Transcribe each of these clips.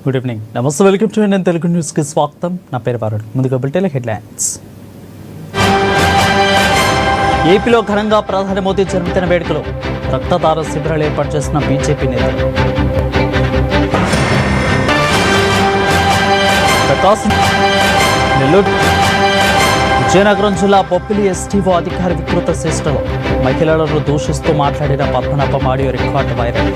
Good evening, నమస్తే, welcome to Indian Telugu న్యూస్కి స్వాగతం. నా పేరు వరుణ్. ముందుగా బులెటిన్ల హెడ్లైన్స్. ఏపీలో ఘనంగా ప్రధాని మోదీ జన్మదిన వేడుకలు, రక్తదాన శిబిరాలు ఏర్పాటు చేసిన బీజేపీ నేతలు. ప్రకాశం, నెల్లూరు, విజయనగరం జిల్లా బొప్పిలి ఎస్టీఓ అధికారి వికృత చేష్టలు, మహిళలను దూషిస్తూ మాట్లాడిన పద్మనాభం ఆడియో రికార్డు వైరల్.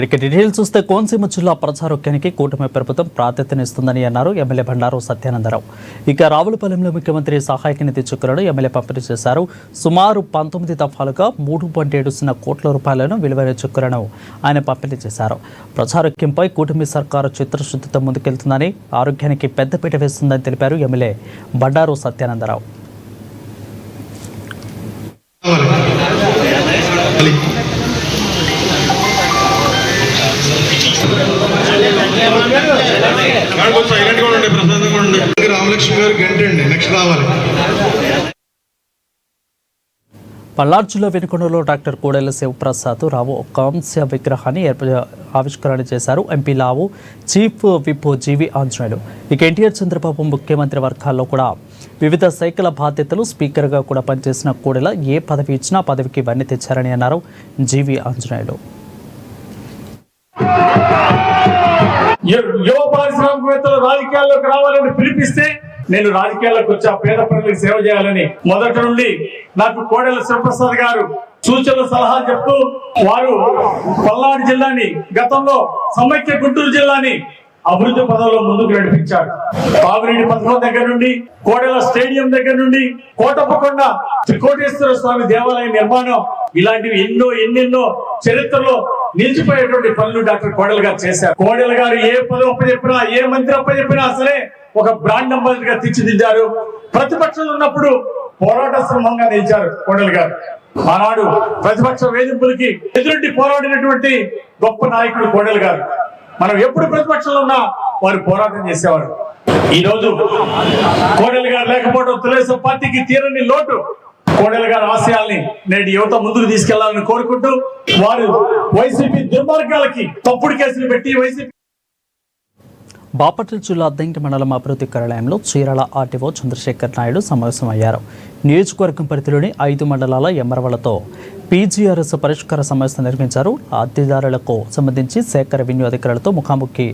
ఇక డీటెయిల్స్ చూస్తే కోనసీమ జిల్లా ప్రజారోగ్యానికి కూటమి ప్రభుత్వం ప్రాధాన్యతనిస్తుందని అన్నారు ఎమ్మెల్యే బండారు సత్యానందరావు. ఇక రావులపాలెంలో ముఖ్యమంత్రి సహాయక నిధి చెక్కులను ఎమ్మెల్యే పంపిణీ చేశారు. సుమారు 19 దఫాలుగా 3.7 కోట్ల రూపాయలను విలువైన చెక్కులను ఆయన పంపిణీ చేశారు. ప్రజారోగ్యంపై కూటమి సర్కారు చిత్తశుద్ధితో ముందుకెళ్తుందని, ఆరోగ్యానికి పెద్దపీట వేస్తుందని తెలిపారు ఎమ్మెల్యే బండారు సత్యానందరావు. పల్నాడు జిల్లా వెనుకొండలో డాక్టర్ కోడెల శివప్రసాద్ రావు కాంస్య విగ్రహాన్ని ఆవిష్కరణ చేశారు. ఎంపీ లావు చీఫ్ విప్ జీవి ఆంజనేయులు. ఇక ఎన్టీఆర్ చంద్రబాబు ముఖ్యమంత్రి వర్గాల్లో కూడా వివిధ శాఖల బాధ్యతలు స్పీకర్గా కూడా పనిచేసిన కోడెల ఏ పదవి ఇచ్చినా పదవికి వన్నె తెచ్చారని అన్నారు జీవి ఆంజనేయులు. యువ పారిశ్రామికవేత్తలు రాజకీయాల్లోకి రావాలని పిలిపిస్తే నేను రాజకీయాల్లోకి వచ్చి ఆ పేద ప్రజలకు సేవ చేయాలని మొదటి నుండి నాకు కోడెల శివప్రసాద్ గారు సూచనలు సలహాలు చెప్తూ వారు పల్నాడు జిల్లాని, గతంలో సమైక్య గుంటూరు జిల్లాని అభివృద్ధి పదంలో ముందుకు నడిపించారు. కావిరెడ్డి పథకం దగ్గర నుండి, కోడెల స్టేడియం దగ్గర నుండి, కోటప్పకొండ త్రికోటేశ్వర స్వామి దేవాలయం నిర్మాణం, ఇలాంటివి ఎన్నెన్నో చరిత్రలో నిలిచిపోయేటువంటి పనులు డాక్టర్ కోడెల గారు చేశారు. కోడెల గారు ఏ పదవి అప్పచెప్పినా, ఏ మంత్రి అప్పచెప్పినా సరే ఒక బ్రాండ్ అంబాసిడర్ గా తీర్చిదిద్దారు. ప్రతిపక్షంలో ఉన్నప్పుడు పోరాట శ్రమంగా నిలిచారు కోడెల గారు. ఆనాడు ప్రతిపక్ష వేధింపులకి ఎదురుండి పోరాడినటువంటి గొప్ప నాయకుడు కోడెల గారు. మనం ఎప్పుడు ప్రతిపక్షంలో ఉన్నా వారు పోరాటం చేసేవారు. ఈ రోజు కోడెల గారు లేకపోవడం తెలుగుదేశం పార్టీకి తీరని లోటు. కోడెల గారి ఆశయాల్ని నేటి యువత ముందుకు తీసుకెళ్లాలని కోరుకుంటూ, వారు వైసీపీ దుర్మార్గాలకి తప్పుడు కేసులు పెట్టి వైసీపీ. బాపట్ల జిల్లా అద్దంకి మండలం అభివృద్ధి కార్యాలయంలో చీరాల ఆర్టీఓ చంద్రశేఖర్ నాయుడు సమావేశమయ్యారు. నియోజకవర్గం పరిధిలోని 5 మండలాల ఎంఆర్ఓలతో పీజీఆర్ఎస్ పరిష్కార సమావేశం నిర్వహించారు. అద్దెదారులకు సంబంధించి శాఖ రెవెన్యూ అధికారులతో ముఖాముఖి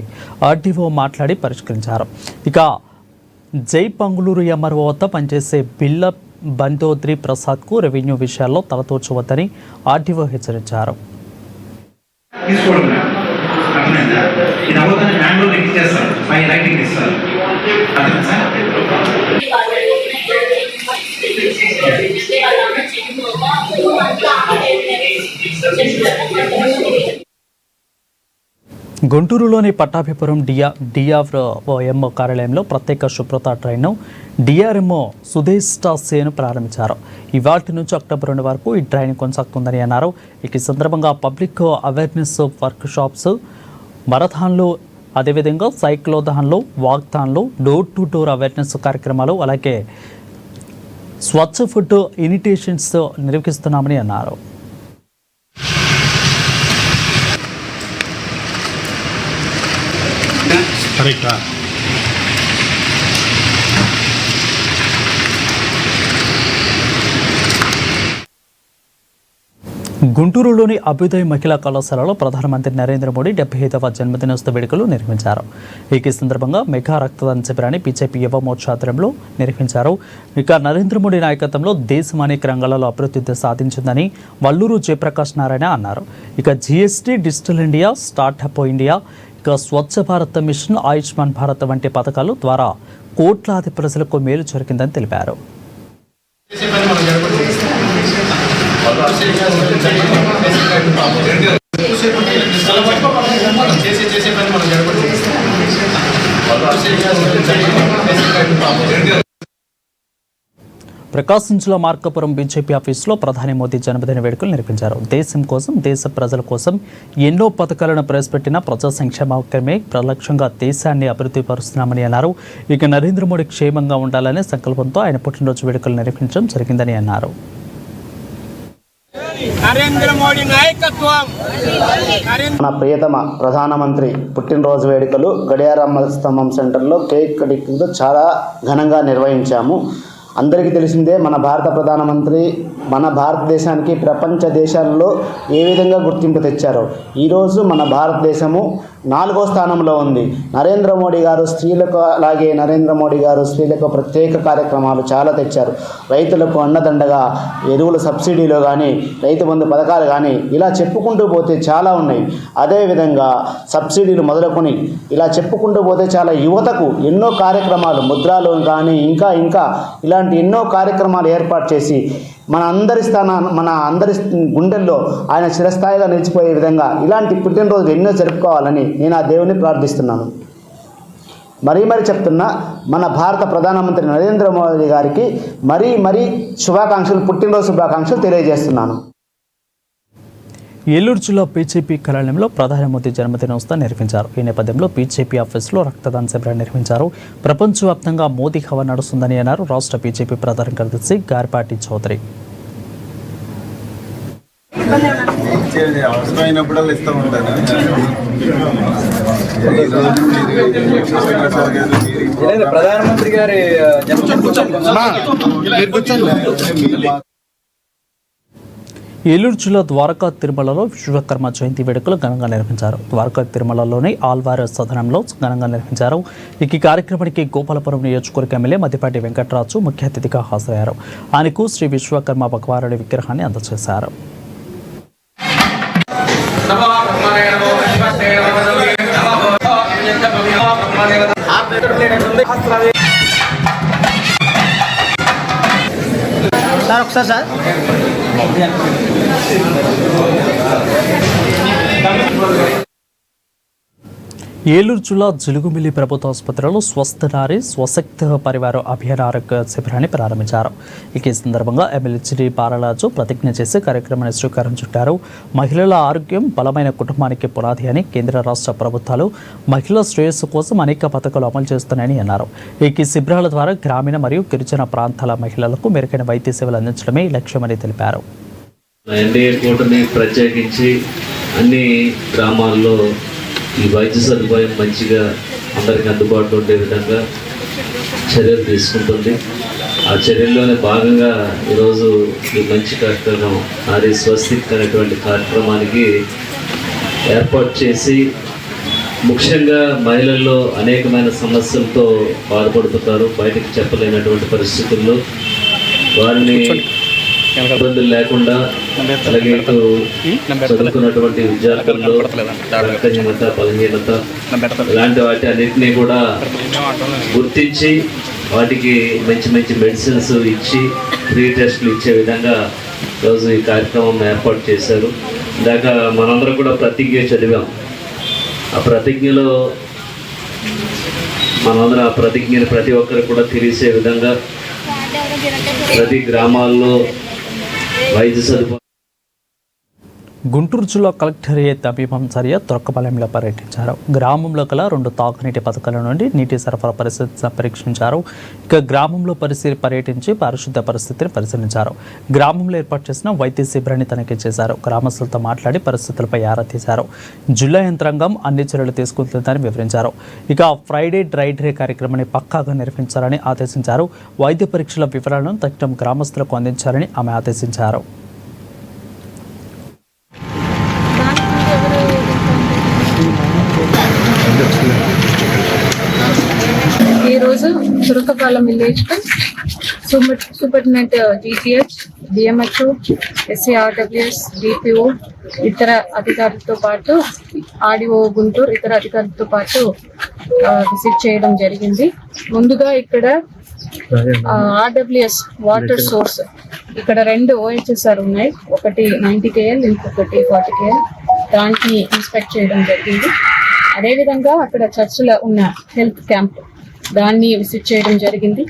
ఆర్టీఓ మాట్లాడి పరిష్కరించారు. ఇక జై పంగులూరు ఎంఆర్ఓ వద్ద పనిచేసే బిల్ల బందోద్రి ప్రసాద్కు రెవెన్యూ విషయాల్లో తలతూర్చవద్దని ఆర్టీఓ హెచ్చరించారు. గుంటూరులోని పట్టాభిపురం డిఆర్ఎంఓ కార్యాలయంలో ప్రత్యేక శుభ్రత ట్రైన్ను డిఆర్ఎంఓ సుధేష్ట సేను ప్రారంభించారు. ఇవాటి నుంచి అక్టోబర్ 2 వరకు ఈ ట్రైన్ కొనసాగుతుందని అన్నారు. ఈ సందర్భంగా పబ్లిక్ అవేర్నెస్ వర్క్ షాప్స్, మరథాన్లు, అదేవిధంగా సైక్లోథాన్లు, వాక్థాన్లు, డోర్ టు డోర్ అవేర్నెస్ కార్యక్రమాలు, అలాగే స్వచ్ఛ ఫుడ్ ఇనిటేషన్స్ నిర్వహిస్తున్నామని అన్నారు. గుంటూరులోని అభ్యుదయ మహిళా కళాశాలలో ప్రధానమంత్రి నరేంద్ర మోడీ 75వ జన్మదినోత్సవ వేడుకలు నిర్వహించారు. ఈ సందర్భంగా మెగా రక్తదాన శిబిరాన్ని బీజేపీ యువ మోర్చా ఆధ్వర్యంలో నిర్వహించారు. ఇక నరేంద్ర మోడీ నాయకత్వంలో దేశం అనేక రంగాలలో అభివృద్ధి సాధించిందని వల్లూరు జయప్రకాష్ నారాయణ అన్నారు. ఇక GST, digital India, startup India, ఇక స్వచ్ఛ భారత్ మిషన్, ఆయుష్మాన్ భారత్ వంటి పథకాల ద్వారా కోట్లాది ప్రజలకు మేలు జరిగిందని తెలిపారు. ప్రకాశం జిల్లా మార్కాపురం బీజేపీ ఆఫీసులో ప్రధాని మోదీ జన్మదిన వేడుకలు నిర్వహించారు. దేశం కోసం, దేశ ప్రజల కోసం ఎన్నో పథకాలను ప్రవేశపెట్టిన ప్రజా సంక్షేమమే ప్రలక్ష్యంగా దేశాన్ని అభివృద్ధి పరుస్తున్నామని అన్నారు. ఇక నరేంద్ర మోడీ క్షేమంగా ఉండాలనే సంకల్పంతో ఆయన పుట్టినరోజు వేడుకలు నిర్వహించడం జరిగిందని అన్నారు. నరేంద్ర మోడీ నాయకత్వం. మన ప్రియతమ ప్రధానమంత్రి పుట్టినరోజు వేడుకలు గడియారమ్మ స్తంభం సెంటర్లో కేక్ కటింగ్తో చాలా ఘనంగా నిర్వహించాము. అందరికీ తెలిసిందే, మన భారత ప్రధానమంత్రి మన భారతదేశానికి ప్రపంచ దేశాల్లో ఏ విధంగా గుర్తింపు తెచ్చారో ఈరోజు మన భారతదేశము 4వ స్థానంలో ఉంది. నరేంద్ర మోడీ గారు స్త్రీలకు అలాగే నరేంద్ర మోడీ గారు స్త్రీలకు ప్రత్యేక కార్యక్రమాలు చాలా తెచ్చారు. రైతులకు అండదండగా ఎరువుల సబ్సిడీలు కానీ, రైతు బంధు పథకాలు కానీ, ఇలా చెప్పుకుంటూ పోతే చాలా ఉన్నాయి. అదేవిధంగా సబ్సిడీలు మొదలుకొని ఇలా చెప్పుకుంటూ పోతే చాలా యువతకు ఎన్నో కార్యక్రమాలు, ముద్రా లోన్ కానీ ఇంకా ఇలాంటి ఎన్నో కార్యక్రమాలు ఏర్పాటు చేసి మన అందరి గుండెల్లో ఆయన చిరస్థాయిగా నిలిచిపోయే విధంగా ఇలాంటి పుట్టినరోజులు ఎన్నో జరుపుకోవాలని నేను ఆ దేవుని ప్రార్థిస్తున్నాను. మరీ చెప్తున్నా, మన భారత ప్రధానమంత్రి నరేంద్ర మోదీ గారికి మరీ శుభాకాంక్షలు, పుట్టినరోజు శుభాకాంక్షలు తెలియజేస్తున్నాను. ఏలూరు జిల్లా బీజేపీ కార్యాలయంలో ప్రధాని మోదీ జన్మదినోత్సవం నిర్వహించారు. ఈ నేపథ్యంలో బీజేపీ ఆఫీసులో రక్తదాన శిబిరాన్ని నిర్వహించారు. ప్రపంచవ్యాప్తంగా మోదీ హవా నడుస్తుందని అన్నారు రాష్ట్ర బీజేపీ ప్రధాన కార్యదర్శి గార్పాటి చౌదరి. ప్రధానమంత్రి గారి ఏలూరు జిల్లా ద్వారకా తిరుమలలో విశ్వకర్మ జయంతి వేడుకలు ఘనంగా నిర్వహించారు. ద్వారకా తిరుమలలోని ఆల్వార్ సదనంలో ఘనంగా నిర్వహించారు. ఈ కార్యక్రమానికి గోపాలపురం నియోజకవర్గ ఎమ్మెల్యే మద్దిపాటి వెంకటరాజు ముఖ్య అతిథిగా హాజరయ్యారు. ఆయనకు శ్రీ విశ్వకర్మ భగవానుడి విగ్రహాన్ని అందజేశారు. సార్ ఒకసారి సార్ ఏలూరు జిల్లా జిలుగుమిల్లి ప్రభుత్వ ఆసుపత్రిలో స్వస్థ నారి స్వశక్త పరివార అభియాన ఆరోగ్య శిబిరాన్ని ప్రారంభించారు. ఈ సందర్భంగా ఎమ్మెల్యే శ్రీ పారరాజు ప్రతిజ్ఞ చేసి కార్యక్రమాన్ని శ్రీకారం చుట్టారు. మహిళల ఆరోగ్యం బలమైన కుటుంబానికి పునాది అని కేంద్ర రాష్ట్ర ప్రభుత్వాలు మహిళల శ్రేయస్సు కోసం అనేక పథకాలు అమలు చేస్తున్నాయని అన్నారు. ఈ శిబిరాల ద్వారా గ్రామీణ మరియు గిరిజన ప్రాంతాల మహిళలకు మెరుగైన వైద్య సేవలు అందించడమే లక్ష్యమని తెలిపారు. ఎన్డీఏ కూటమి ప్రత్యేకించి అన్ని గ్రామాల్లో ఈ వైద్య సదుపాయం మంచిగా అందరికీ అందుబాటులో ఉండే విధంగా చర్యలు తీసుకుంటుంది. ఆ చర్యల్లోనే భాగంగా ఈరోజు ఈ మంచి కార్యక్రమం నారీ స్వస్తిక్ అనేటువంటి కార్యక్రమానికి ఏర్పాటు చేసి, ముఖ్యంగా మహిళల్లో అనేకమైన సమస్యలతో బాధపడుతుంటారు. బయటకు చెప్పలేనటువంటి పరిస్థితుల్లో వారిని ఇబ్బందులు లేకుండా, అలాగే చదువుకున్నటువంటి విద్యార్థుల్లో రక్తహీనత, బలహీనత ఇలాంటి వాటి అన్నింటినీ కూడా గుర్తించి వాటికి మంచి మెడిసిన్స్ ఇచ్చి ఫ్రీ టెస్టులు ఇచ్చే విధంగా ఈరోజు ఈ కార్యక్రమం ఏర్పాటు చేశారు. ఇందాక మనందరం కూడా ప్రతిజ్ఞ చదివాం. ఆ ప్రతిజ్ఞలో మనందరం ఆ ప్రతిజ్ఞని ప్రతి ఒక్కరికి కూడా తెలిసే విధంగా ప్రతి గ్రామాల్లో వైద్య సదుపాయం. గుంటూరు జిల్లా కలెక్టరేట్ అభిమంచర్య తొరకపాలెంలో పర్యటించారు. గ్రామంలో గల 2 తాగునీటి పథకాల నుండి నీటి సరఫరా పరిస్థితిని పరీక్షించారు. ఇక గ్రామంలో పర్యటించి పారిశుద్ధ పరిస్థితిని పరిశీలించారు. గ్రామంలో ఏర్పాటు చేసిన వైద్య శిబిరాన్ని తనిఖీ చేశారు. గ్రామస్తులతో మాట్లాడి పరిస్థితులపై ఆరా తీశారు. జిల్లా యంత్రాంగం అన్ని చర్యలు తీసుకుంటుందని వివరించారు. ఇక ఫ్రైడే డ్రై డే కార్యక్రమాన్ని పక్కాగా నిర్వహించాలని ఆదేశించారు. వైద్య పరీక్షల వివరాలను తక్షణం గ్రామస్తులకు అందించాలని ఆమె ఆదేశించారు. ఈరోజు తురకపాలెం విలేజ్లో superintendent GTH, DMHO, SCRWS, DPO ఇతర అధికారులతో పాటు RDO గుంటూరు ఇతర అధికారులతో పాటు విజిట్ చేయడం జరిగింది. ముందుగా ఇక్కడ RWS వాటర్ సోర్స్ ఇక్కడ 2 OHSR ఉన్నాయి. ఒకటి 90 KL, ఇంకొకటి 40 KL. దాన్ని ఇన్స్పెక్ట్ చేయడం జరిగింది. అదేవిధంగా అక్కడ చర్చిలో ఉన్న హెల్త్ క్యాంప్ దాన్ని విజిట్ చేయడం జరిగింది.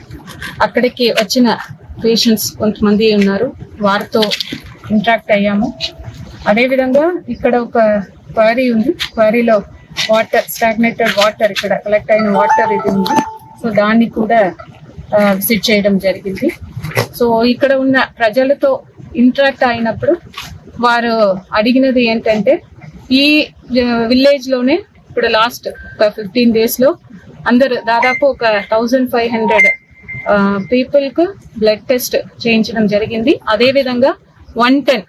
అక్కడికి వచ్చిన పేషెంట్స్ కొంతమంది ఉన్నారు, వారితో ఇంటరాక్ట్ అయ్యాము. అదేవిధంగా ఇక్కడ ఒక క్వారీ ఉంది. క్వారీలో వాటర్, స్టాగ్నేటెడ్ వాటర్, ఇక్కడ కలెక్ట్ అయిన వాటర్ ఇది ఉంది. సో దాన్ని కూడా విజిట్ చేయడం జరిగింది. సో ఇక్కడ ఉన్న ప్రజలతో ఇంటరాక్ట్ అయినప్పుడు వారు అడిగినది ఏంటంటే ఈ విలేజ్ లోనే ఇప్పుడు లాస్ట్ ఒక 15 days లో అందరు దాదాపు ఒక 1500 పీపుల్ కు బ్లడ్ టెస్ట్ చేయించడం జరిగింది. అదే విధంగా 110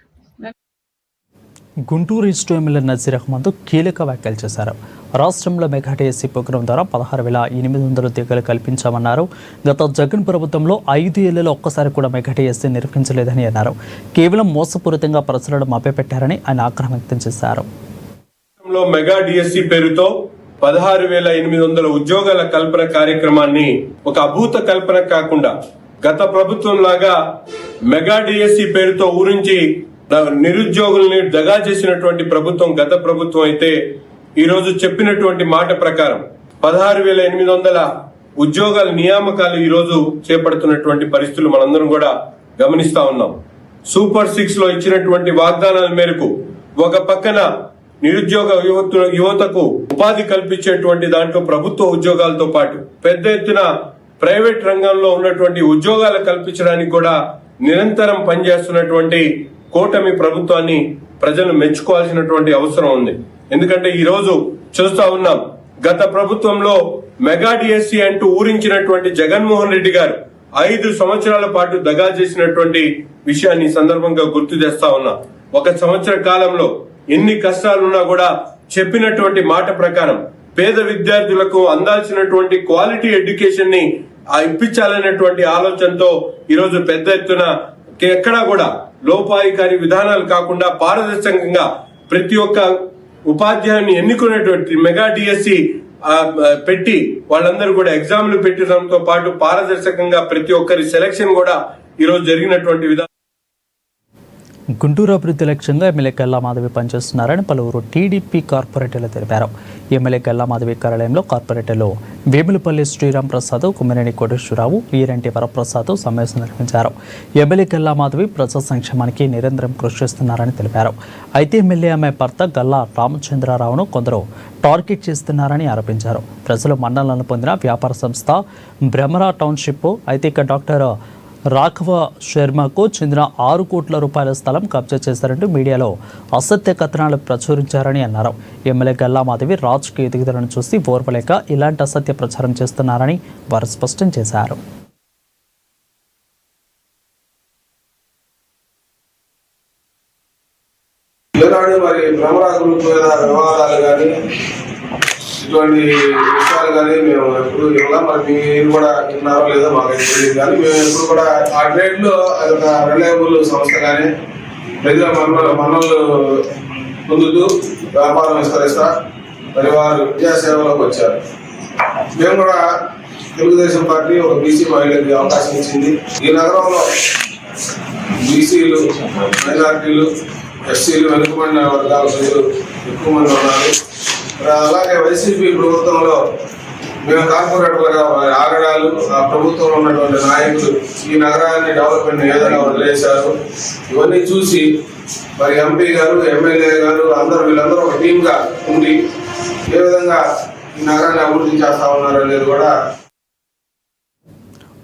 గుంటూరు ఈస్ట్ ఎమ్మెల్యే నజీర్ అహ్మద్ కీలక వ్యాఖ్యలు చేశారు. రాష్ట్రంలో మెగా డిఎస్సీ ప్రోగ్రాం ద్వారా 16,800 ఉద్యోగాలు కల్పించామన్నారు. గత జగన్ ప్రభుత్వంలో 5 ఏళ్లలో ఒక్కసారి కూడా మెగా డిఎస్సీ నిర్వహించలేదని అన్నారు. కేవలం మోసపూరితంగా ప్రజలను మభ్యపెట్టారని ఆయన ఆగ్రహం వ్యక్తం చేశారు. మెగా డిఎస్సీ పేరుతో 16,800 ఉద్యోగాల కల్పన కార్యక్రమాన్ని ఒక అభూత కల్పన కాకుండా గత ప్రభుత్వం లాగా మెగా డిఎస్సీ పేరుతో ఊరించి నిరుద్యోగుల్ని దగా చేసినటువంటి ప్రభుత్వం గత ప్రభుత్వం అయితే ఈ రోజు చెప్పినటువంటి మాట ప్రకారం 16,800 ఉద్యోగాల నియామకాలు ఈ రోజు చేపడుతున్నటువంటి పరిస్థితులు మనందరం కూడా గమనిస్తా ఉన్నాం. సూపర్ 6 లో ఇచ్చినటువంటి వాగ్దానాల మేరకు ఒక పక్కన నిరుద్యోగ యువతకు ఉపాధి కల్పించేటువంటి దాంట్లో ప్రభుత్వ ఉద్యోగాలతో పాటు పెద్ద ఎత్తున ప్రైవేట్ రంగంలో ఉన్నటువంటి ఉద్యోగాలు కల్పించడానికి కూడా నిరంతరం పనిచేస్తున్నటువంటి కూటమి ప్రభుత్వాన్ని ప్రజలు మెచ్చుకోవాల్సినటువంటి అవసరం ఉంది. ఎందుకంటే ఈ రోజు చూస్తా ఉన్నాం, గత ప్రభుత్వంలో మెగా డిఎస్సీ అంటూ ఊరించినటువంటి జగన్మోహన్ రెడ్డి గారు 5 సంవత్సరాల పాటు దగా చేసినటువంటి విషయాన్ని సందర్భంగా గుర్తు చేస్తా ఉన్నా. 1 సంవత్సర కాలంలో ఎన్ని కష్టాలున్నా కూడా చెప్పినటువంటి మాట ప్రకారం పేద విద్యార్థులకు అందాల్సినటువంటి క్వాలిటీ ఎడ్యుకేషన్ ని ఇప్పించాలనేటువంటి ఆలోచనతో ఈరోజు పెద్ద ఎత్తున ఎక్కడా కూడా లోపాయికారి విధానాలు కాకుండా పారదర్శకంగా ప్రతి ఒక్క ఉపాధ్యాయుని ఎన్నుకునేటువంటి మెగా డిఎస్సీ పెట్టి వాళ్ళందరూ కూడా ఎగ్జామ్లు పెట్టడంతో పాటు పారదర్శకంగా ప్రతి ఒక్కరి సెలక్షన్ కూడా ఈరోజు జరిగినటువంటి విధానం. గుంటూరు అభివృద్ధి లక్ష్యంగా ఎమ్మెల్యే గల్లా మాధవి పనిచేస్తున్నారని పలువురు టీడీపీ కార్పొరేటర్లు తెలిపారు. ఎమ్మెల్యే గల్లా మాధవి కార్యాలయంలో కార్పొరేటర్లు వేములపల్లి శ్రీరామ్ ప్రసాద్, కుమ్మినేని కోటేశ్వరరావు, వీరంటి వరప్రసాద్ సమావేశం నిర్వహించారు. ఎమ్మెల్యే గల్లా మాధవి ప్రజా సంక్షేమానికి నిరంతరం కృషి చేస్తున్నారని తెలిపారు. అయితే ఎమ్మెల్యే ఆమె భర్త గల్లా రామచంద్రరావును కొందరు టార్గెట్ చేస్తున్నారని ఆరోపించారు. ప్రజలు మన్ననలను పొందిన వ్యాపార సంస్థ భ్రమరా టౌన్షిప్ అయితే ఇక డాక్టర్ రాఘవ శర్మకు చెందిన 6 కోట్ల రూపాయల స్థలం కబ్జా చేశారంటూ మీడియాలో అసత్య కథనాలు ప్రచురించారని అన్నారు. ఎమ్మెల్యే గల్లా మాధవి రాజకీయ ఎదుగుదలను చూసి ఓర్వలేక ఇలాంటి అసత్య ప్రచారం చేస్తున్నారని వారు స్పష్టం చేశారు. ఇటువంటి విషయాలు కానీ మేము ఎప్పుడు ఇలా మరి మీరు కూడా విన్నారో లేదో మాకు తెలియదు. కానీ మేము ఎప్పుడు కూడా ఆ ట్రేడ్ లో అదొక రిలయబుల్ సంస్థ కానీ ప్రజల మనల్ని పొందుతూ వ్యాపారం విస్తరిస్తా మరి వారు విద్యాసేవలోకి వచ్చారు. మేము కూడా తెలుగుదేశం పార్టీ ఒక బీసీ మహిళకి అవకాశం ఇచ్చింది. ఈ నగరంలో బీసీలు, మైనార్టీలు, ఎస్సీలు, వెనుకబడిన వర్గాల ప్రజలు ఎక్కువ మంది ఉన్నారు. అలాగే వైసీపీ ప్రభుత్వంలో మేము కార్పొరేటర్లుగా ఆగడాలు, ఆ ప్రభుత్వంలో ఉన్నటువంటి నాయకులు ఈ నగరాన్ని డెవలప్మెంట్ ఏదైనా వదిలేశారు. ఇవన్నీ చూసి మరి ఎంపీ గారు, ఎమ్మెల్యే గారు వీళ్ళందరూ ఒక టీమ్ గా ఉండి ఏ విధంగా ఈ నగరాన్ని అభివృద్ధి చేస్తా ఉన్నారు అనేది కూడా.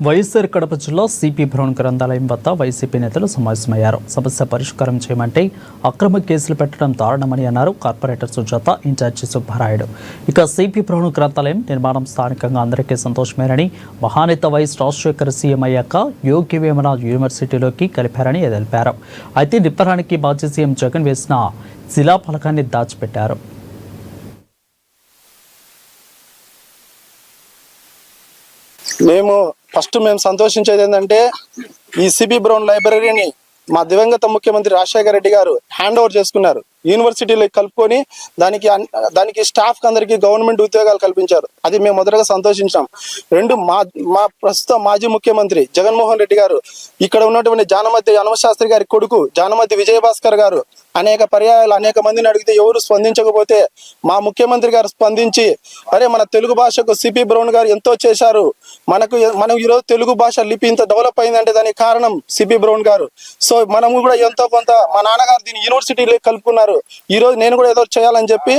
వైఎస్ఆర్ కడప జిల్లా సిపి బ్రౌన్ గ్రంథాలయం వద్ద వైసీపీ నేతలు సమావేశమయ్యారు. సమస్య పరిష్కారం చేయమంటే అక్రమ కేసులు పెట్టడం దారుణమని అన్నారు కార్పొరేటర్ సుజాత, ఇన్ఛార్జి సుబ్బారాయుడు. ఇక సిపి బ్రౌన్ గ్రంథాలయం నిర్మాణం స్థానికంగా అందరికీ సంతోషమేనని, మహానేత వైఎస్ రాజశేఖర్ సీఎం అయ్యాక యోగి వేమన యూనివర్సిటీలోకి కలిపారని తెలిపారు. అయితే నిప్పరానికి మాజీ సీఎం జగన్ వేసిన శిలాఫలకాన్ని దాచిపెట్టారు. మేము సంతోషించేది ఏంటంటే ఈ సిపి బ్రౌన్ లైబ్రరీని మా దివంగత ముఖ్యమంత్రి రాజశేఖర రెడ్డి గారు హ్యాండ్ ఓవర్ చేసుకున్నారు. యూనివర్సిటీలో కలుపుకొని దానికి స్టాఫ్ కి అందరికీ గవర్నమెంట్ ఉద్యోగాలు కల్పించారు. అది మేము మొదటగా సంతోషించాం. 2 మా ప్రస్తుత మాజీ ముఖ్యమంత్రి జగన్మోహన్ రెడ్డి గారు ఇక్కడ ఉన్నటువంటి జానమతి అనవశాస్త్రి గారి కొడుకు జానమతి విజయభాస్కర్ గారు అనేక పర్యాయాలు అనేక మందిని అడిగితే ఎవరు స్పందించకపోతే మా ముఖ్యమంత్రి గారు స్పందించి అరే మన తెలుగు భాషకు సిపి బ్రౌన్ గారు ఎంతో చేశారు, మనం ఈరోజు తెలుగు భాష లిపి ఇంత డెవలప్ అయిందంటే దానికి కారణం సిపి బ్రౌన్ గారు. సో మనము కూడా ఎంతో కొంత మా నాన్నగారు దీన్ని యూనివర్సిటీలో కలుపుకున్నారు. ఈ రోజు నేను కూడా ఏదో చేయాలని చెప్పి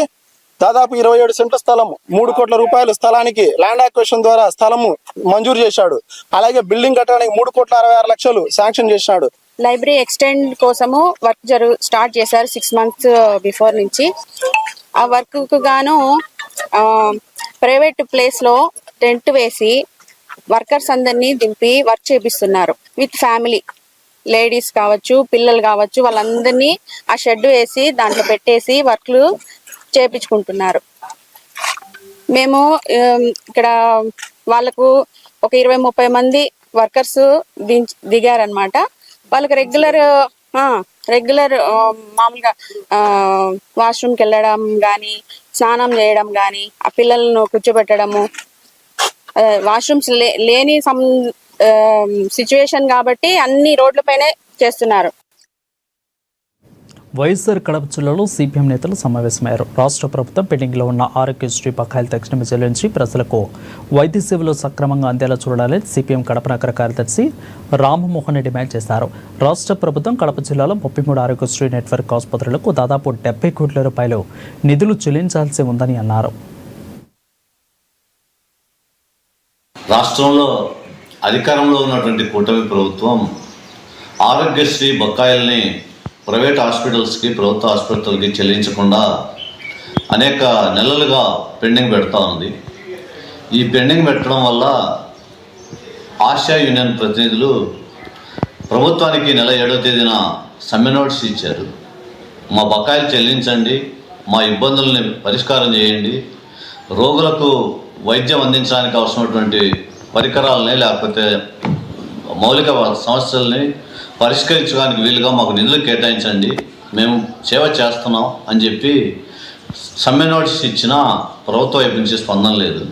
దాదాపు 27 సెంట్ల స్థలం 3 కోట్ల రూపాయల స్థలానికి ల్యాండ్ అక్విజిషన్ ద్వారా స్థలము మంజూరు చేశాడు. అలాగే బిల్డింగ్ కట్టడానికి 3,66,00,000 శాంక్షన్ చేశాడు. లైబ్రరీ ఎక్స్టెండ్ కోసము వర్క్ స్టార్ట్ చేశారు 6 months బిఫోర్ నుంచి. ఆ వర్క్ కు గాను ప్రైవేట్ ప్లేస్ లో టెంట్ వేసి వర్కర్స్ అందరినీ దింపి వర్క్ చేపిస్తున్నారు. విత్ ఫ్యామిలీ, లేడీస్ కావచ్చు, పిల్లలు కావచ్చు, వాళ్ళందరినీ ఆ షెడ్ వేసి దాంట్లో పెట్టేసి వర్క్లు చేపించుకుంటున్నారు. మేము ఇక్కడ వాళ్ళకు ఒక 20-30 మంది వర్కర్స్ దిగారనమాట. వాళ్ళకి రెగ్యులర్ మామూలుగా వాష్రూమ్కి వెళ్ళడం కానీ, స్నానం చేయడం కానీ, ఆ పిల్లలను కూర్చోబెట్టడము, వాష్రూమ్స్ లేని సిచ్యువేషన్ కాబట్టి అన్ని రోడ్లపైనే చేస్తున్నారు. వైఎస్ఆర్ కడప జిల్లాలో సిపిఎం నేతలు సమావేశమయ్యారు. రాష్ట్ర ప్రభుత్వం పెండింగ్లో ఉన్న ఆరోగ్యశ్రీ బకాయిలు తక్షణమే చెల్లించి ప్రజలకు వైద్య సేవలు సక్రమంగా అందేలా చూడాలని సిపిఎం కడప నగర కార్యదర్శి రామ్మోహన్ డిమాండ్ చేశారు. రాష్ట్ర ప్రభుత్వం కడప జిల్లాలో 33 ఆరోగ్యశ్రీ నెట్వర్క్ ఆసుపత్రులకు దాదాపు 70 కోట్ల రూపాయలు నిధులు చెల్లించాల్సి ఉందని అన్నారు. రాష్ట్రంలో అధికారంలో ఉన్నటువంటి కూటమి ప్రభుత్వం ఆరోగ్యశ్రీ బకాయిల్ని ప్రైవేట్ హాస్పిటల్స్కి, ప్రభుత్వ ఆసుపత్రులకి చెల్లించకుండా అనేక నెలలుగా పెండింగ్ పెడతా ఉంది. ఈ పెండింగ్ పెట్టడం వల్ల ఆశా యూనియన్ ప్రతినిధులు ప్రభుత్వానికి నెల 7వ తేదీన సమ్మె నోటీస్ ఇచ్చారు. మా బకాయిలు చెల్లించండి, మా ఇబ్బందుల్ని పరిష్కారం చేయండి, రోగులకు వైద్యం అందించడానికి అవసరమైనటువంటి పరికరాలని లేకపోతే మౌలిక సమస్యల్ని పరిష్కరించడానికి వీలుగా మాకు నిధులు కేటాయించండి, మేము సేవ చేస్తున్నాం అని చెప్పి సమ్మె నోటీస్ ఇచ్చినా ప్రభుత్వం వైపు నుంచి స్పందన లేదు.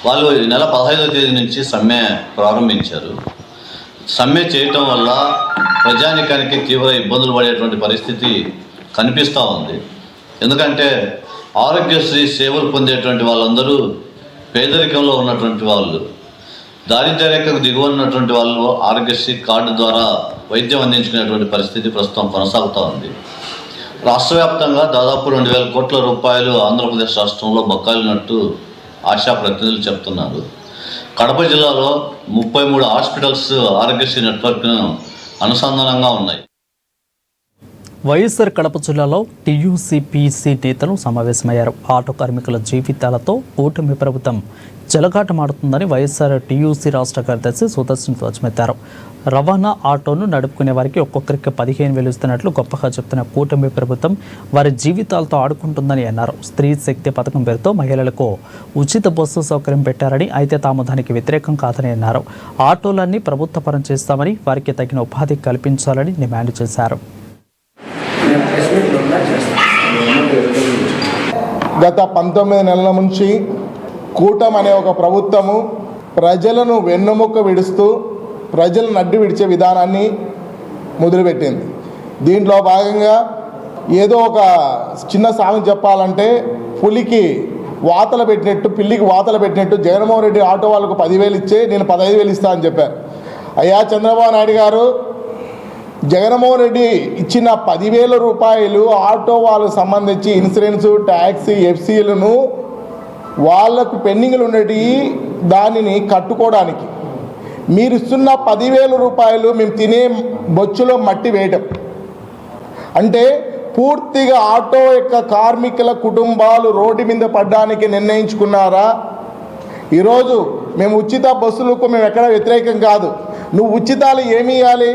వాళ్ళు ఈ నెల 15వ తేదీ నుంచి సమ్మె ప్రారంభించారు. సమ్మె చేయటం వల్ల ప్రజానికానికి తీవ్ర ఇబ్బందులు పడేటువంటి పరిస్థితి కనిపిస్తూ ఉంది. ఎందుకంటే ఆరోగ్యశ్రీ సేవలు పొందేటువంటి వాళ్ళందరూ పేదరికంలో ఉన్నటువంటి వాళ్ళు, దారిద్ర్య రేఖకు దిగువ ఉన్నటువంటి వాళ్ళు ఆరోగ్యశ్రీ కార్డు ద్వారా వైద్యం అందించుకునేటువంటి పరిస్థితి ప్రస్తుతం కొనసాగుతూ ఉంది. రాష్ట్ర వ్యాప్తంగా దాదాపు 2,000 కోట్ల రూపాయలు ఆంధ్రప్రదేశ్ రాష్ట్రంలో బకాయిలున్నట్టు ఆశా ప్రతినిధులు చెప్తున్నారు. కడప జిల్లాలో 33 హాస్పిటల్స్ ఆరోగ్యశ్రీ నెట్వర్క్ను అనుసంధానంగా ఉన్నాయి. వైఎస్ఆర్ కడప జిల్లాలో టీయూసీపీసీ నేతలు సమావేశమయ్యారు. ఆటో కార్మికుల జీవితాలతో కూటమి ప్రభుత్వం చెలగాటమాడుతుందని వైఎస్ఆర్ టీయూసీ రాష్ట్ర కార్యదర్శి సుదర్శన్ ధ్వజమెత్తారు. రవాణా ఆటోను నడుపుకునే వారికి ఒక్కొక్కరికి 15,000 ఇస్తున్నట్లు గొప్పగా చెప్తున్న కూటమి ప్రభుత్వం వారి జీవితాలతో ఆడుకుంటుందని అన్నారు. స్త్రీ శక్తి పథకం పేరుతో మహిళలకు ఉచిత బస్సు సౌకర్యం పెట్టారని, అయితే తాము దానికి వ్యతిరేకం కాదని అన్నారు. ఆటోలన్నీ ప్రభుత్వ పరం చేస్తామని, వారికి తగిన ఉపాధి కల్పించాలని డిమాండ్ చేశారు. గత 19 నెలల నుంచి కూటమి అనే ఒక ప్రభుత్వము ప్రజలను వెన్నుముక్క విడుస్తూ ప్రజలను అడ్డు విడిచే విధానాన్ని మొదలుపెట్టింది. దీంట్లో భాగంగా ఏదో ఒక చిన్న సామెత చెప్పాలంటే పులికి వాతలు పెట్టినట్టు, పిల్లికి వాతలు పెట్టినట్టు జగన్మోహన్ రెడ్డి ఆటో వాళ్ళకు 10,000 ఇచ్చే నేను 15,000 ఇస్తా అని చెప్పారు. అయ్యా చంద్రబాబు నాయుడు గారు, జగన్మోహన్ రెడ్డి ఇచ్చిన 10,000 రూపాయలు ఆటో వాళ్ళకు సంబంధించి ఇన్సూరెన్స్, ట్యాక్సీ, ఎఫ్సీలను వాళ్లకు పెండింగ్లు ఉండేటి దానిని కట్టుకోవడానికి మీరు ఇస్తున్న 10,000 రూపాయలు మేము తినే బొచ్చులో మట్టి వేయటం అంటే పూర్తిగా ఆటో యొక్క కార్మికుల కుటుంబాలు రోడ్డు మీద పడడానికి నిర్ణయించుకున్నారా? ఈరోజు మేము ఉచిత బస్సులకు మేము ఎక్కడ వ్యతిరేకం కాదు. నువ్వు ఉచితాలు ఏమి ఇవ్వాలి?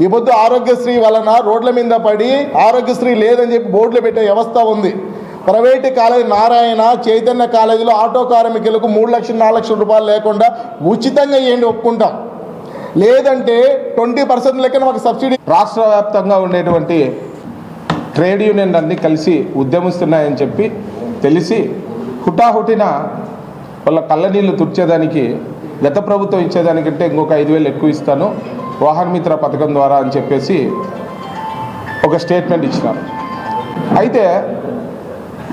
ఈ పొద్దు ఆరోగ్యశ్రీ వలన రోడ్ల మీద పడి ఆరోగ్యశ్రీ లేదని చెప్పి బోర్డులు పెట్టే వ్యవస్థ ఉంది. ప్రైవేటు కాలేజీ నారాయణ, చైతన్య కాలేజీలో ఆటో కార్మికులకు 3 లక్షలు 4 లక్షల రూపాయలు లేకుండా ఉచితంగా ఇవ్వండి, ఒప్పుకుంటాం. లేదంటే 20% లెక్కన మాకు సబ్సిడీ. రాష్ట్ర వ్యాప్తంగా ఉండేటువంటి ట్రేడ్ యూనియన్ అన్నీ కలిసి ఉద్యమిస్తున్నాయని చెప్పి తెలిసి హుటాహుటిన వాళ్ళ కళ్ళనీళ్ళు తుడిచేదానికి గత ప్రభుత్వం ఇచ్చేదానికంటే ఇంకొక 5,000 ఎక్కువ ఇస్తాను వాహన మిత్ర పథకం ద్వారా అని చెప్పేసి ఒక స్టేట్మెంట్ ఇచ్చినారు. అయితే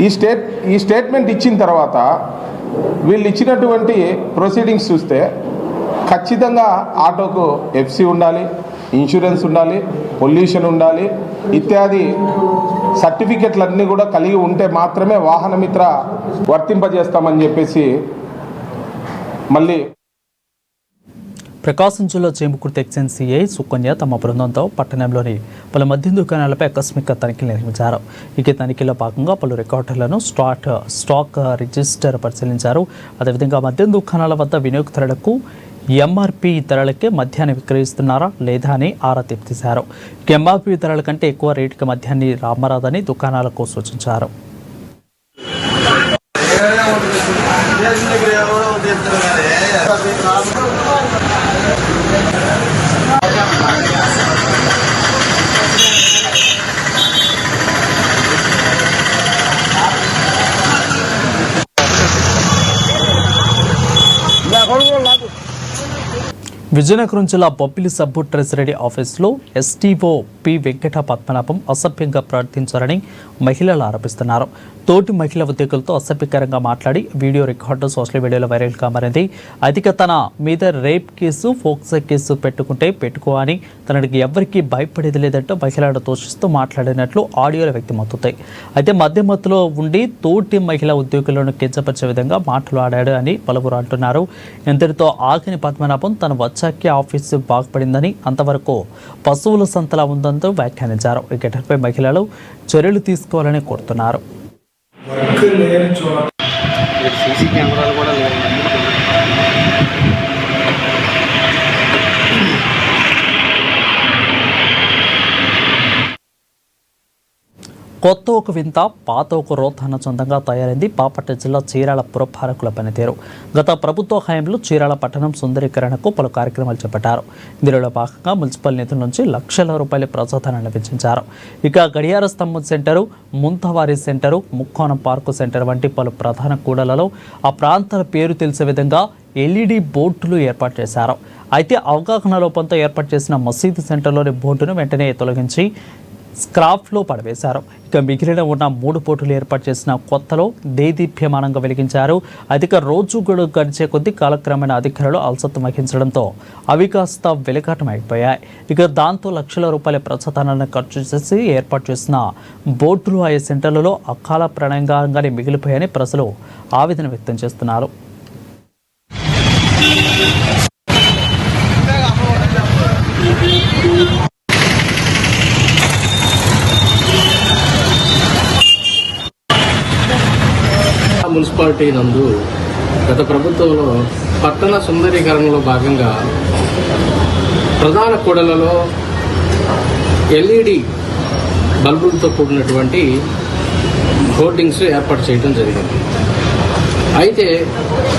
ఈ స్టేట్మెంట్ ఇచ్చిన తర్వాత వీళ్ళు ఇచ్చినటువంటి ప్రొసీడింగ్స్ చూస్తే ఖచ్చితంగా ఆటోకు ఎఫ్సీ ఉండాలి, ఇన్సూరెన్స్ ఉండాలి, పొల్యూషన్ ఉండాలి ఇత్యాది సర్టిఫికెట్లన్నీ కూడా కలిగి ఉంటే మాత్రమే వాహన మిత్ర వర్తింపజేస్తామని చెప్పేసి మళ్ళీ ప్రకాశం జిల్లా చేమకుర్తి ఎక్సైజ్ సిఐ సుకన్య తమ బృందంతో పట్టణంలోని పలు మద్యం దుకాణాలపై ఆకస్మిక తనిఖీలు నిర్వహించారు. ఈ తనిఖీలో భాగంగా పలు రికార్డులను స్టాక్ రిజిస్టర్ పరిశీలించారు. అదేవిధంగా మద్యం దుకాణాల వద్ద వినియోగదారులకు ఎంఆర్పి ధరలకే మద్యాన్ని విక్రయిస్తున్నారా లేదా అని ఆరా తీశారు. ఎంఆర్పి ధరల కంటే ఎక్కువ రేటుకి మద్యాన్ని రామరాదని దుకాణాలకు సూచించారు. విజయనగరం జిల్లా బొబ్బిలి సబ్బు ట్రెజరీ ఆఫీసులో ఎస్టీఓ పి వెంకట పద్మనాభం అసభ్యంగా ప్రవర్తించారని మహిళలు ఆరోపిస్తున్నారు. తోటి మహిళా ఉద్యోగులతో అసభ్యకరంగా మాట్లాడి వీడియో రికార్డు సోషల్ మీడియాలో వైరల్గా మారింది. అధిక తన మీద రేప్ కేసు ఫోక్సో కేసు పెట్టుకుంటే పెట్టుకో అని తనకి ఎవరికీ భయపడేది లేదంటూ మహిళలను దూషిస్తూ మాట్లాడినట్లు ఆడియోలో వ్యక్తమవుతుంది. అయితే మధ్యమత్తులో ఉండి తోటి మహిళా ఉద్యోగులను కించపరిచే విధంగా మాట్లాడాడు అని పలువురు అంటున్నారు. ఇంతటితో ఆగని పద్మనాభం తన వచ్చాకే ఆఫీసు బాగుపడిందని, అంతవరకు పశువుల సంతలా ఉందంటూ వ్యాఖ్యానించారు. ఈ ఘటనపై మహిళలు చర్యలు తీసుకోవాలని కోరుతున్నారు. సీసీ కెమెరాలు కూడా లేవు. కొత్త ఒక వింత పాత ఒక రోతాన సొంతంగా తయారైంది బాపట్ల జిల్లా చీరాల పురపాలకుల పనితీరు. గత ప్రభుత్వ హయాంలో చీరాల పట్టణం సుందరీకరణకు పలు కార్యక్రమాలు చేపట్టారు. ఇందులో భాగంగా మున్సిపల్ నిధుల నుంచి లక్షల రూపాయల ప్రజాధనాన్ని వెచ్చించారు. ఇక గడియార స్తంభం సెంటరు, ముంతవారి సెంటరు, ముక్కోణం పార్కు సెంటర్ వంటి పలు ప్రధాన కూడలలో ఆ ప్రాంతాల పేరు తెలిసే విధంగా ఎల్ఈడి బోర్డులు ఏర్పాటు చేశారు. అయితే అవగాహన లోపంతో ఏర్పాటు చేసిన మసీదు సెంటర్లోని బోర్డును వెంటనే తొలగించి స్క్రాప్లో పడవేశారు. ఇక మిగిలిన ఉన్న 3 బోర్డులు ఏర్పాటు చేసిన కొత్తలో దేదీప్యమానంగా వెలిగించారు. అధిక రోజు గడిచే కొద్దీ కాలక్రమేణా అధికారులు అలసత్వం వహించడంతో అవి కాస్త వెలికాటం అయిపోయాయి. ఇక దాంతో లక్షల రూపాయల ప్రచారాన్ని ఖర్చు చేసి ఏర్పాటు చేసిన బోర్డులు ఆయా సెంటర్లలో అకాల ప్రణయంగానే మిగిలిపోయాయని ప్రజలు ఆవేదన వ్యక్తం చేస్తున్నారు. మున్సిపాలిటీ నందు గత ప్రభుత్వంలో పట్టణ సుందరీకరణలో భాగంగా ప్రధాన కూడలలో ఎల్ఈడి బల్బులతో కూడినటువంటి హోర్డింగ్స్ ఏర్పాటు చేయడం జరిగింది. అయితే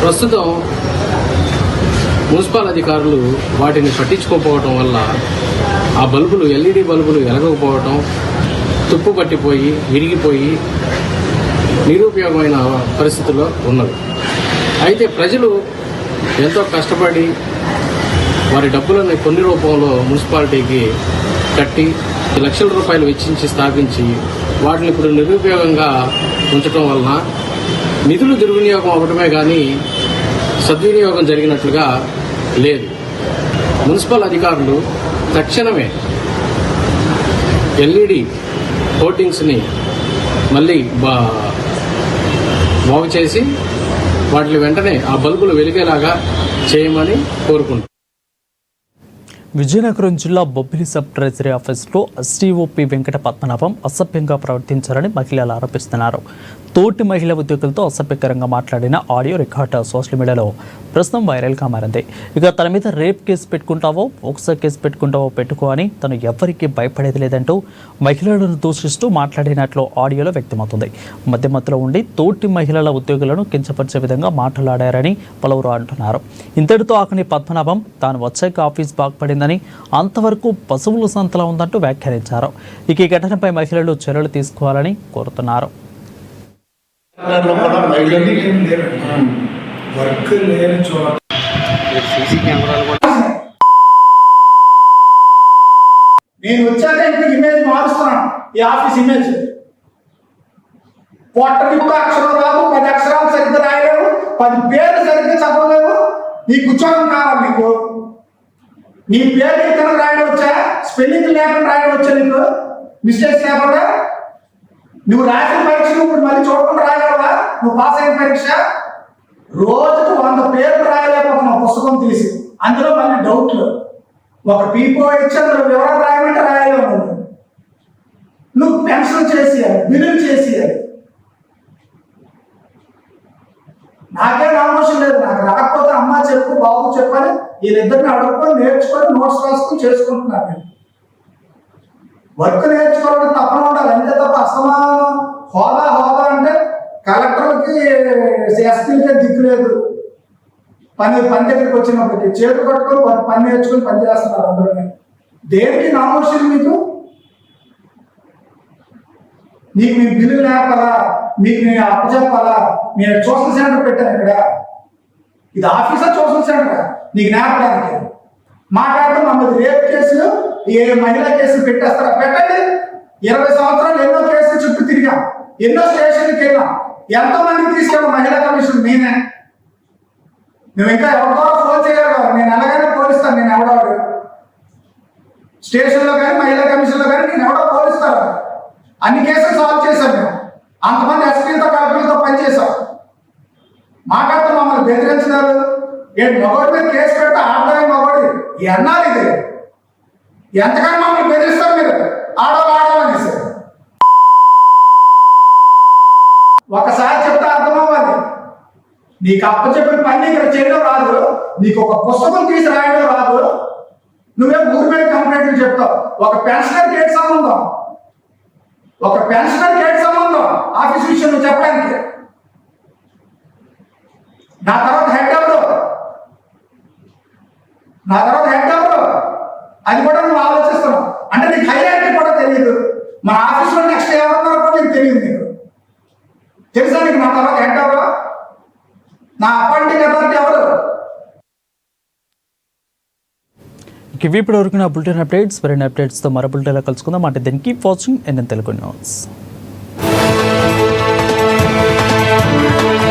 ప్రస్తుతం మున్సిపల్ అధికారులు వాటిని పట్టించుకోకపోవడం వల్ల ఆ బల్బులు ఎల్ఈడి బల్బులు వెలగకపోవడం, తుప్పు పట్టిపోయి విరిగిపోయి నిరుపయోగమైన పరిస్థితుల్లో ఉన్నది. అయితే ప్రజలు ఎంతో కష్టపడి వారి డబ్బులను కొన్ని రూపంలో మున్సిపాలిటీకి కట్టి లక్షల రూపాయలు వెచ్చించి స్థాపించి వాటిని ఇప్పుడు నిరుపయోగంగా ఉంచడం వలన నిధులు దుర్వినియోగం అవ్వడమే కానీ సద్వినియోగం జరిగినట్లుగా లేదు. మున్సిపల్ అధికారులు తక్షణమే ఎల్ఈడి హోర్డింగ్స్ని మళ్ళీ బాగు చేసి వాటిని వెంటనే ఆ బల్బులు వెలిగేలాగా చేయమని కోరుకుంటున్నాను. విజయనగరం జిల్లా బొబ్బిలి సబ్ ట్రెజరీ ఆఫీసులో ఎస్టీఓపి వెంకట పద్మనాభం అసభ్యంగా ప్రవర్తించారని మహిళలు ఆరోపిస్తున్నారు. తోటి మహిళా ఉద్యోగులతో అసభ్యకరంగా మాట్లాడిన ఆడియో రికార్డు సోషల్ మీడియాలో ప్రస్తుతం వైరల్గా మారింది. ఇక తన మీద రేప్ కేసు పెట్టుకుంటావో ఫోక్సో కేసు పెట్టుకుంటావో పెట్టుకో అని తను ఎవరికీ భయపడేది లేదంటూ మహిళలను దూషిస్తూ మాట్లాడినట్లు ఆడియోలో వ్యక్తమవుతుంది. మధ్యమత్తులో ఉండి తోటి మహిళల ఉద్యోగులను కించపరిచే విధంగా మాట్లాడారని పలువురు అంటున్నారు. ఇంతటితో ఆకని పద్మనాభం తాను వచ్చాక ఆఫీస్ బాగుపడిందని, అంతవరకు పశువుల సంతలా ఉందంటూ వ్యాఖ్యానించారు. ఇక ఈ ఘటనపై మహిళలు చర్యలు తీసుకోవాలని కోరుతున్నారు. సీసీ కెమెరాలు కూడా నేను వచ్చాక ఇప్పుడు ఇమేజ్ మారుస్తున్నాను. ఈ ఆఫీస్ ఇమేజ్ పొట్టకి అక్షరం రాదు, 10 అక్షరాలు సరిగ్గా రాయలేవు, 10 పేర్లు సరిగ్గా చదవలేవు. నీకు ఉద్యోగం కావాలి. నీకు నీ పేరు ఇక్కడ రాయడం వచ్చా, స్పెల్లింగ్ లేకుండా రాయడం వచ్చా, నీకు మిస్టేక్స్ లేకుండా నువ్వు రాసిన పరీక్ష ఇప్పుడు మళ్ళీ చూడకుండా రాయగలవా? నువ్వు పాస్ అయిన పరీక్ష రోజుకు 100 పేర్లు రాయలేకపోతున్నావు పుస్తకం తీసి. అందులో మళ్ళీ డౌట్లు. ఒక పీపో ఇచ్చి అందులో వివరాలు రాయమంటే రాయలేము. నువ్వు పెన్షన్ చేసేయాలి, బిల్లులు చేసేయాలి. నాకేం అవసరం లేదు. నాకు రాకపోతే అమ్మ చెప్పు, బాబు చెప్పని వీళ్ళిద్దరిని అడుగుకొని నేర్చుకొని నోట్స్ రాసుకొని చేసుకుంటున్నాను. నేను వర్క్ నేర్చుకోవడం తప్పన ఉండాలి, అంతే తప్ప అసమానం హోదా అంటే కలెక్టర్లకి ఎస్పీలకే దిక్కు లేదు. పని దగ్గరికి వచ్చినప్పటికీ చేతులు కట్టుకొని పని నేర్చుకొని పని చేస్తున్నారు అందరూ. దేనికి నామోషం మీకు? నీకు మీ బిల్లు లేపాలా, మీకు నేను అప్పచెప్పాలా? నేను సోషల్ సెంటర్ పెట్టాను ఇక్కడ. ఇది ఆఫీసర్ సోషల్ సెంటర్ నీకు నేర్పడానికి. మాట్లాడితే మమ్మల్ని రేప్ కేసులు, ఏ మహిళా కేసులు పెట్టేస్తారా? పెట్టండి. 20 సంవత్సరాలు ఎన్నో కేసులు చుట్టూ తిరిగాం, ఎన్నో స్టేషన్కి వెళ్ళాం, ఎంతో మందికి తీసుకెళ్ళాం మహిళా కమిషన్ నేనే. నువ్వు ఇంకా ఎవరితో ఫోన్ చేయగలవు? నేను ఎలాగైనా పోలిస్తాను. నేను ఎవడవాడు స్టేషన్లో కానీ మహిళా కమిషన్లో కానీ నేను ఎవడో పోలిస్తాను. అన్ని కేసులు సాల్వ్ చేశాం మేము. అంతమంది ఎస్పీలతో కలెక్టర్లతో పనిచేశాం. మాట్లాడితే మమ్మల్ని బెదిరించినారు. ఏంటి మగోడి మీద కేసు పెడితే ఆడదాని మగోడి ఎన్నాలి ఇది? ఎంతకన్నా మమ్మల్ని బెదిరిస్తారు మీరు ఆడవాళ్ళనేసి. ఒకసారి చెప్తే అర్థం అవ్వాలి. నీకు అప్పచెప్పిన పని ఇక్కడ చేయడం రాదు, నీకు ఒక పుస్తకం తీసి రాయడం రాదు, నువ్వే ఊరి మీద కంప్లైంట్లు చెప్తావు. ఒక పెన్షనర్కి ఏంటి సంబంధం? ఒక పెన్షనర్కి ఏంటి సంబంధం ఆఫీస్ విషయం నువ్వు చెప్పడానికి? నా తర్వాత హెడ్ ఎవరు? అది కూడా నువ్వు ఆలోచిస్తున్నావు. అంటే నీకు హైరార్కీ కూడా తెలియదు. మన ఆఫీస్లో నెక్స్ట్ ఎవరున్నారో కూడా నీకు తెలియదు. నీకు తెలుసా నీకు నా తర్వాత హెడ్ ఎవరు? నా అపాయింటింగ్ అథారిటీ ఎవరు? ఇవి ఇప్పటివరకు నా బులెటిన్ అప్డేట్స్. మరిన్ని అప్డేట్స్తో మరో బులెటిన్లో కలుసుకుందాం. అంటే దీనికి వాచింగ్ ఎన్ఎన్ తెలుగు న్యూస్.